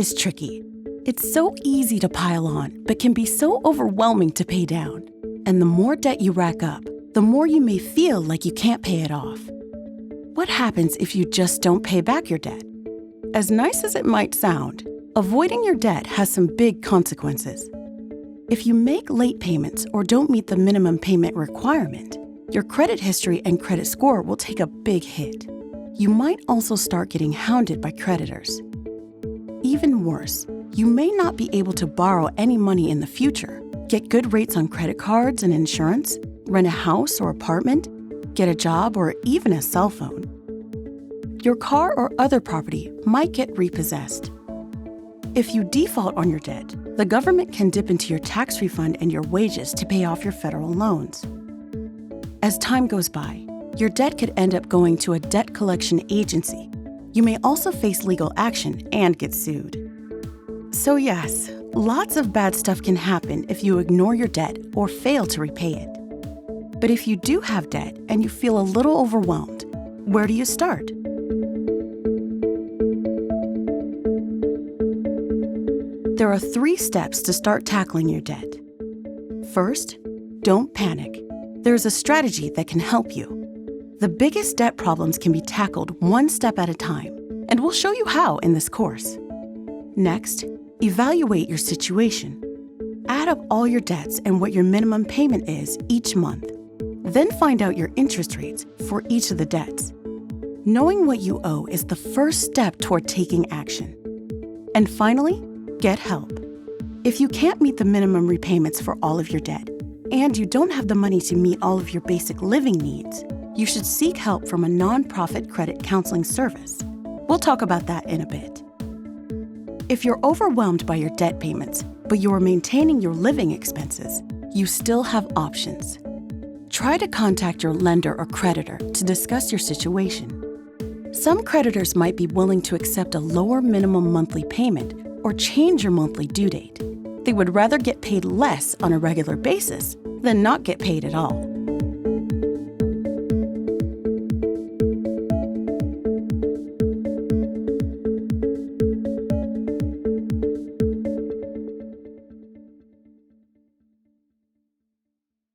is tricky. It's so easy to pile on, but can be so overwhelming to pay down. And the more debt you rack up, the more you may feel like you can't pay it off. What happens if you just don't pay back your debt? As nice as it might sound, avoiding your debt has some big consequences. If you make late payments or don't meet the minimum payment requirement, your credit history and credit score will take a big hit. You might also start getting hounded by creditors. Even worse, you may not be able to borrow any money in the future, get good rates on credit cards and insurance, rent a house or apartment, get a job, or even a cell phone. Your car or other property might get repossessed. If you default on your debt, the government can dip into your tax refund and your wages to pay off your federal loans. As time goes by, your debt could end up going to a debt collection agency. You may also face legal action and get sued. So yes, lots of bad stuff can happen if you ignore your debt or fail to repay it. But if you do have debt and you feel a little overwhelmed, where do you start? There are 3 steps to start tackling your debt. First, don't panic. There's a strategy that can help you. The biggest debt problems can be tackled one step at a time, and we'll show you how in this course. Next, evaluate your situation. Add up all your debts and what your minimum payment is each month. Then find out your interest rates for each of the debts. Knowing what you owe is the first step toward taking action. And finally, get help. If you can't meet the minimum repayments for all of your debt, and you don't have the money to meet all of your basic living needs, you should seek help from a nonprofit credit counseling service. We'll talk about that in a bit. If you're overwhelmed by your debt payments, but you are maintaining your living expenses, you still have options. Try to contact your lender or creditor to discuss your situation. Some creditors might be willing to accept a lower minimum monthly payment or change your monthly due date. They would rather get paid less on a regular basis than not get paid at all.